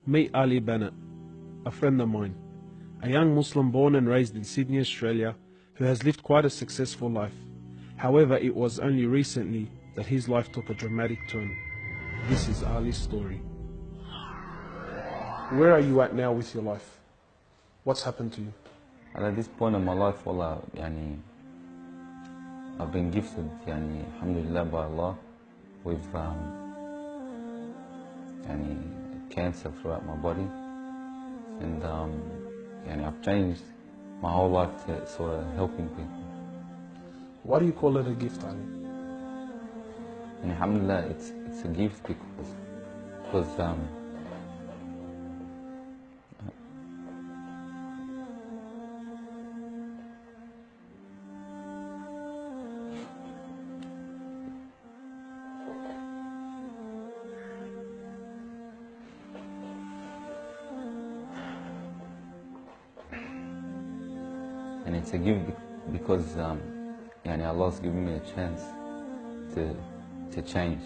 Meet Ali Bennett, a friend of mine, a young Muslim born and raised in Sydney, Australia, who has lived quite a successful life. However, it was only recently that his life took a dramatic turn. This is Ali's story. Where are you at now with your life? What's happened to you? And at this point in my life, wallah, I've been gifted, alhamdulillah, by Allah, with cancer throughout my body, and I've changed my whole life to sort of helping people. Why do you call it a gift, Ali? And alhamdulillah, it's a gift because and it's a gift because Allah's given me a chance to change.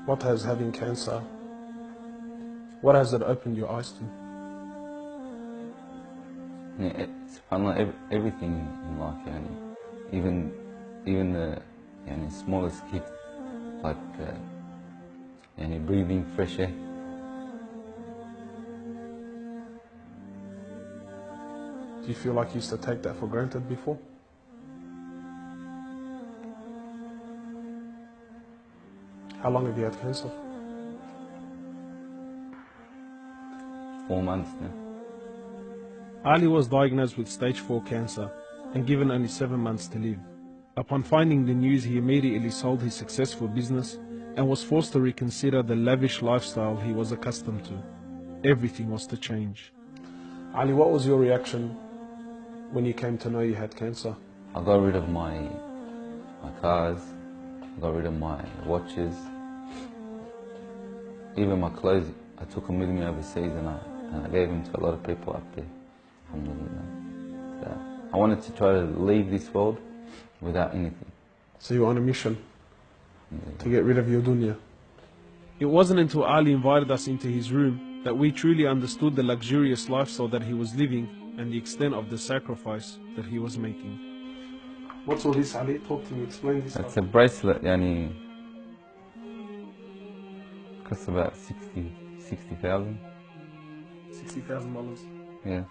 What has having cancer, what has it opened your eyes to? SubhanAllah, everything in life, even the smallest gift, like breathing fresh air. Do you feel like you used to take that for granted before? How long have you had cancer? 4 months now. Ali was diagnosed with stage 4 cancer and given only 7 months to live. Upon finding the news, he immediately sold his successful business and was forced to reconsider the lavish lifestyle he was accustomed to. Everything was to change. Ali, what was your reaction when you came to know you had cancer? I got rid of my cars, I got rid of my watches, even my clothes. I took them with me overseas and I gave them to a lot of people up there. Alhamdulillah. So I wanted to try to leave this world without anything. So you were on a mission to get rid of your dunya. It wasn't until Ali invited us into his room that we truly understood the luxurious lifestyle that he was living and the extent of the sacrifice that he was making. What's all this, Ali? Talk to me, explain this. It's a bracelet, costs about 60,000. $60,000. Yeah.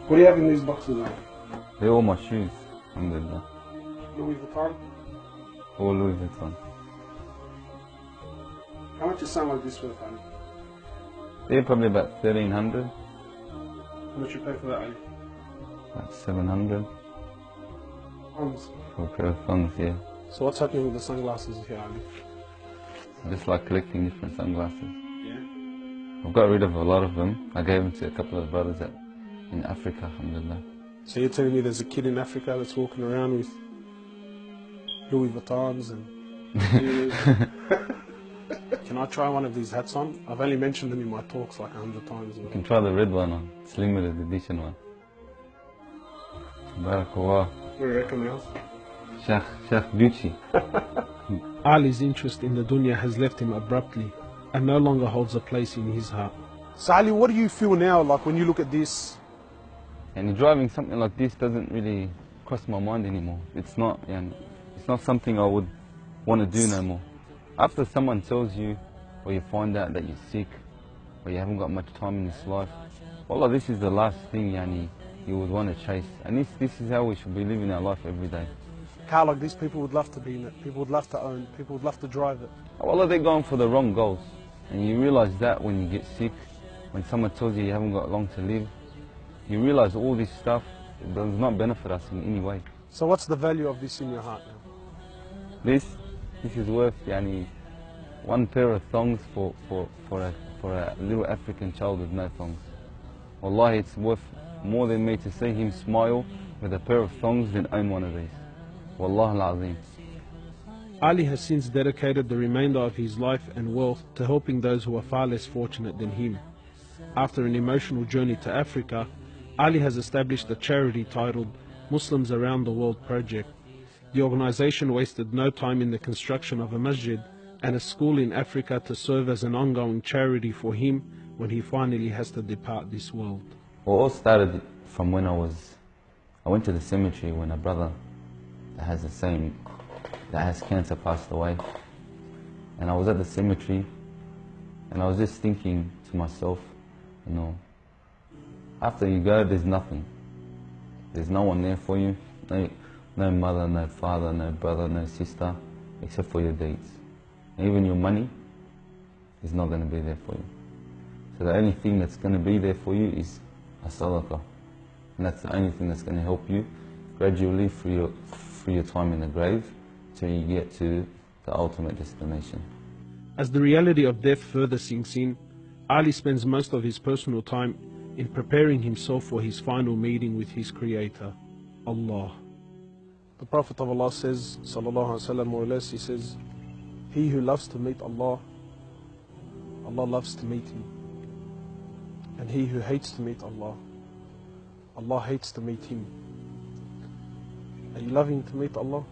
What do you have in these boxes now? They're all my shoes, alhamdulillah. Louis Vuitton? All Louis Vuitton. How much is something like this worth, Ali? They're probably about 1,300. How much you pay for that, Ali? About 700. Pounds. For a pair of thongs, yeah. So what's happening with the sunglasses here, Ali? I just like collecting different sunglasses. Yeah? I've got rid of a lot of them. I gave them to a couple of brothers in Africa, alhamdulillah. So you're telling me there's a kid in Africa that's walking around with Louis Vuittons and Can I try one of these hats on? I've only mentioned them in my talks like 100 times. You can try the red one on. It's limited edition one. Barakallah. What do you reckon, else? Sheikh Gucci. Ali's interest in the dunya has left him abruptly and no longer holds a place in his heart. So Ali, what do you feel now, like when you look at this? And driving something like this doesn't really cross my mind anymore. It's not something I would want to do no more. After someone tells you, or you find out that you're sick, or you haven't got much time in this life, wallah, this is the last thing you would want to chase. And this is how we should be living our life every day. Car like this, people would love to be in it, people would love to own, people would love to drive it. Wallah, they're going for the wrong goals. And you realize that when you get sick, when someone tells you you haven't got long to live, you realize all this stuff does not benefit us in any way. So what's the value of this in your heart now? This is worth one pair of thongs for a little African child with no thongs. Wallahi, it's worth more than me to see him smile with a pair of thongs than own one of these. Wallah al-Azim. Ali has since dedicated the remainder of his life and wealth to helping those who are far less fortunate than him. After an emotional journey to Africa, Ali has established a charity titled Muslims Around the World Project. The organization wasted no time in the construction of a masjid and a school in Africa to serve as an ongoing charity for him when he finally has to depart this world. Well, it all started from when I went to the cemetery when a brother that has cancer passed away. And I was at the cemetery and I was just thinking to myself, you know, after you go, there's nothing. There's no one there for you. No mother, no father, no brother, no sister, except for your deeds. And even your money is not going to be there for you. So the only thing that's going to be there for you is a sadaqah. And that's the only thing that's going to help you gradually through your time in the grave till you get to the ultimate destination. As the reality of death further sinks in, Ali spends most of his personal time in preparing himself for his final meeting with his Creator, Allah. The Prophet of Allah says, sallallahu alaihi wasallam, more or less, he says, he who loves to meet Allah, Allah loves to meet him. And he who hates to meet Allah, Allah hates to meet him. Are you loving to meet Allah?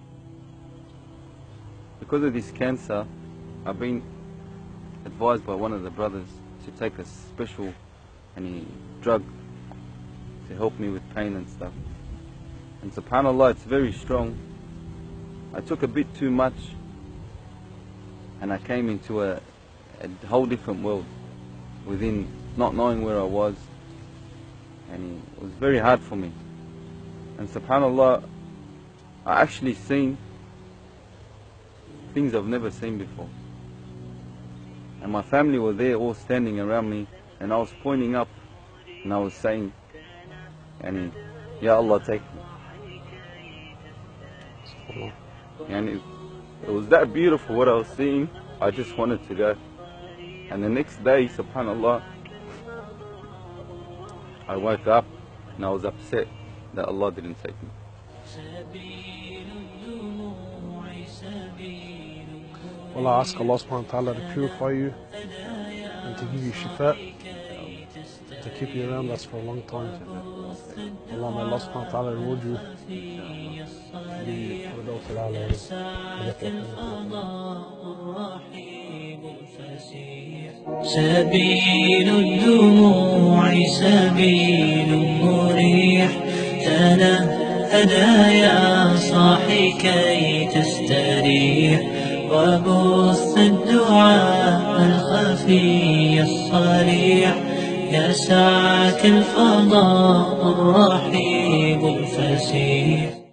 Because of this cancer, I've been advised by one of the brothers to take a special drug to help me with pain and stuff. And subhanAllah, it's very strong. I took a bit too much and I came into a whole different world within not knowing where I was, and it was very hard for me. And subhanAllah, I actually seen things I've never seen before. And my family were there all standing around me, and I was pointing up and I was saying, Ya Allah, take me. And it was that beautiful what I was seeing. I just wanted to go. And the next day, subhanAllah, I woke up and I was upset that Allah didn't take me. Well, I ask Allah subhanahu wa ta'ala to purify you and to give you shifa, to keep you around us for a long time. Allah, may Allah subhanahu wa ta'ala reward you. سبيل الدموع سبيل مريح تنهدى يا صاحي كي تستريح وبث الدعاء الخفي الصريح يسعك الفضاء الرحيب الفسيح.